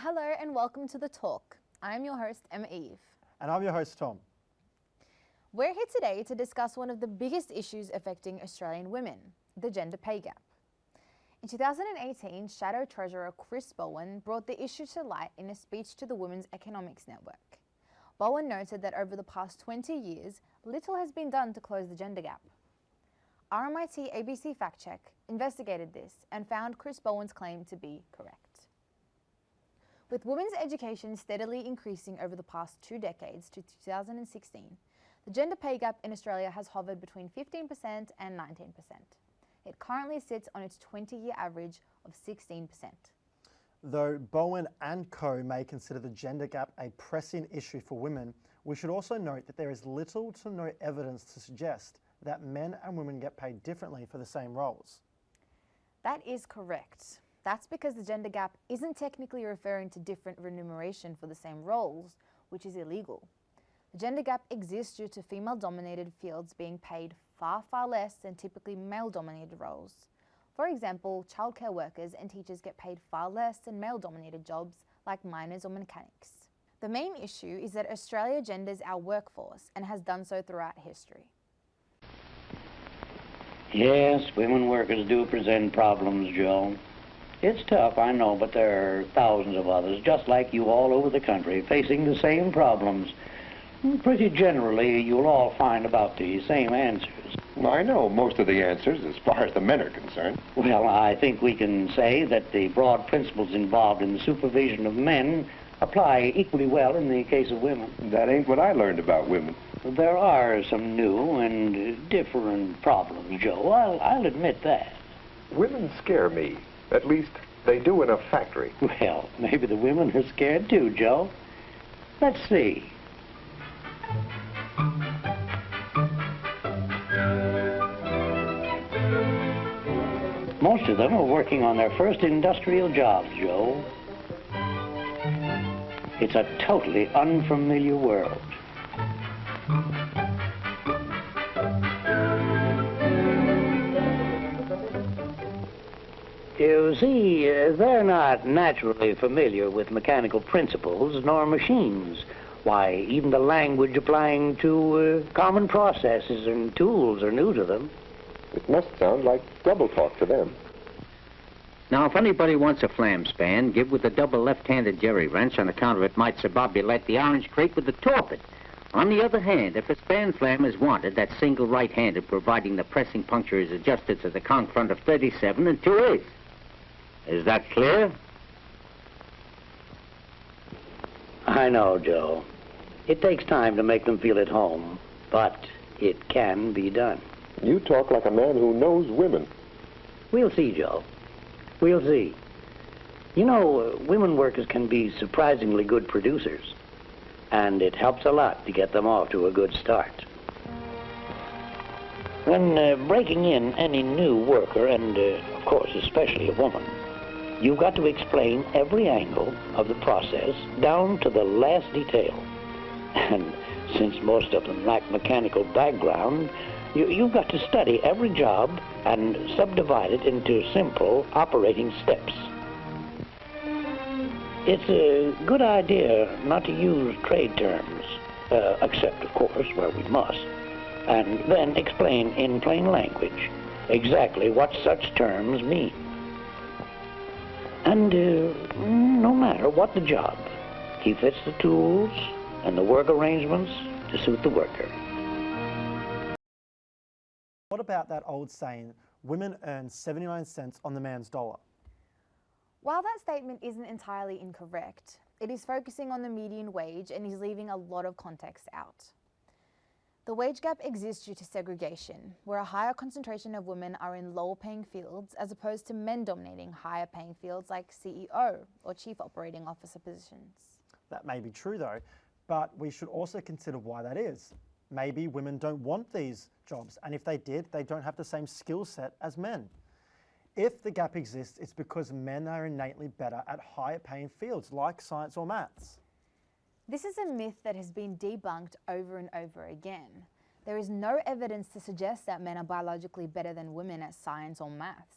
Hello and welcome to The Talk. I'm your host, Emma Eve. And I'm your host, Tom. We're here today to discuss one of the biggest issues affecting Australian women, the gender pay gap. In 2018, Shadow Treasurer Chris Bowen brought the issue to light in a speech to the Women's Economics Network. Bowen noted that over the past 20 years, little has been done to close the gender gap. RMIT ABC Fact Check investigated this and found Chris Bowen's claim to be correct. With women's education steadily increasing over the past 2 decades to 2016, the gender pay gap in Australia has hovered between 15% and 19%. It currently sits on its 20-year average of 16%. Though Bowen and co may consider the gender gap a pressing issue for women, we should also note that there is little to no evidence to suggest that men and women get paid differently for the same roles. That is correct. That's because the gender gap isn't technically referring to different remuneration for the same roles, which is illegal. The gender gap exists due to female-dominated fields being paid far, far less than typically male-dominated roles. For example, childcare workers and teachers get paid far less than male-dominated jobs like miners or mechanics. The main issue is that Australia genders our workforce and has done so throughout history. Yes, women workers do present problems, Joe. It's tough, I know, but there are thousands of others, just like you all over the country, facing the same problems. Pretty generally, you'll all find about the same answers. I know most of the answers as far as the men are concerned. Well, I think we can say that the broad principles involved in the supervision of men apply equally well in the case of women. That ain't what I learned about women. There are some new and different problems, Joe. I'll admit that. Women scare me. At least, they do in a factory. Well, maybe the women are scared too, Joe. Let's see. Most of them are working on their first industrial jobs, Joe. It's a totally unfamiliar world. You see, they're not naturally familiar with mechanical principles nor machines. Why, even the language applying to common processes and tools are new to them. It must sound like double talk to them. Now, if anybody wants a flam span, give with the double left-handed jerry wrench on account of it might subobulate the orange crate with the torpid. On the other hand, if a span flam is wanted, that's single right-handed, providing the pressing puncture is adjusted to the conch front of 37 and 2/8. Is that clear? I know, Joe. It takes time to make them feel at home, but it can be done. You talk like a man who knows women. We'll see, Joe. We'll see. You know, women workers can be surprisingly good producers, and it helps a lot to get them off to a good start. When breaking in any new worker, and of course especially a woman, you've got to explain every angle of the process down to the last detail. And since most of them lack mechanical background, you've got to study every job and subdivide it into simple operating steps. It's a good idea not to use trade terms, except, of course, where we must, and then explain in plain language exactly what such terms mean. And no matter what the job, he fits the tools and the work arrangements to suit the worker. What about that old saying, women earn 79 cents on the man's dollar? While that statement isn't entirely incorrect, it is focusing on the median wage and is leaving a lot of context out. The wage gap exists due to segregation, where a higher concentration of women are in lower-paying fields as opposed to men dominating higher-paying fields like CEO or Chief Operating Officer positions. That may be true though, but we should also consider why that is. Maybe women don't want these jobs, and if they did, they don't have the same skill set as men. If the gap exists, it's because men are innately better at higher paying fields like science or maths. This is a myth that has been debunked over and over again. There is no evidence to suggest that men are biologically better than women at science or maths.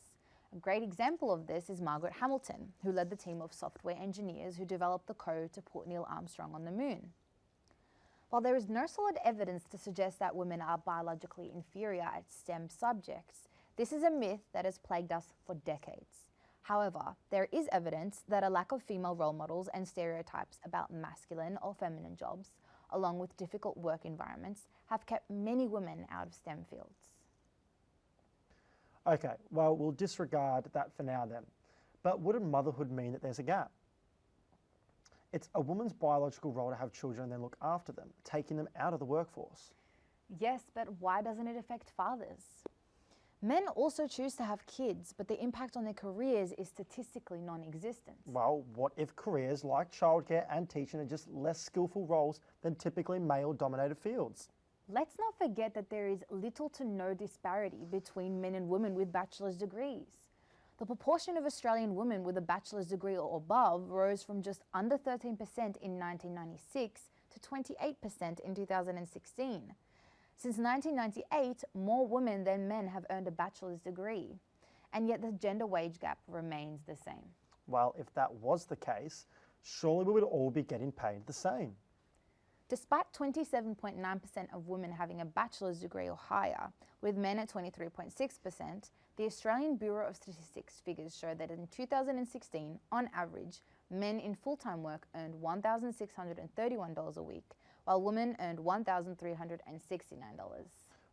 A great example of this is Margaret Hamilton, who led the team of software engineers who developed the code to put Neil Armstrong on the moon. While there is no solid evidence to suggest that women are biologically inferior at STEM subjects, this is a myth that has plagued us for decades. However, there is evidence that a lack of female role models and stereotypes about masculine or feminine jobs, along with difficult work environments, have kept many women out of STEM fields. Okay, well, we'll disregard that for now then. But wouldn't motherhood mean that there's a gap? It's a woman's biological role to have children and then look after them, taking them out of the workforce. Yes, but why doesn't it affect fathers? Men also choose to have kids, but the impact on their careers is statistically non-existent. Well, what if careers like childcare and teaching are just less skillful roles than typically male-dominated fields? Let's not forget that there is little to no disparity between men and women with bachelor's degrees. The proportion of Australian women with a bachelor's degree or above rose from just under 13% in 1996 to 28% in 2016. Since 1998, more women than men have earned a bachelor's degree, and yet the gender wage gap remains the same. Well, if that was the case, surely we would all be getting paid the same. Despite 27.9% of women having a bachelor's degree or higher, with men at 23.6%, the Australian Bureau of Statistics figures show that in 2016, on average, men in full-time work earned $1,631 a week, while women earned $1,369.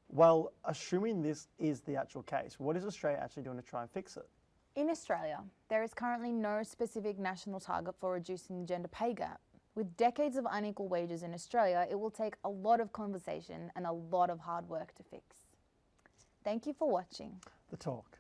Well, assuming this is the actual case, what is Australia actually doing to try and fix it? In Australia, there is currently no specific national target for reducing the gender pay gap. With decades of unequal wages in Australia, it will take a lot of conversation and a lot of hard work to fix. Thank you for watching The Talk.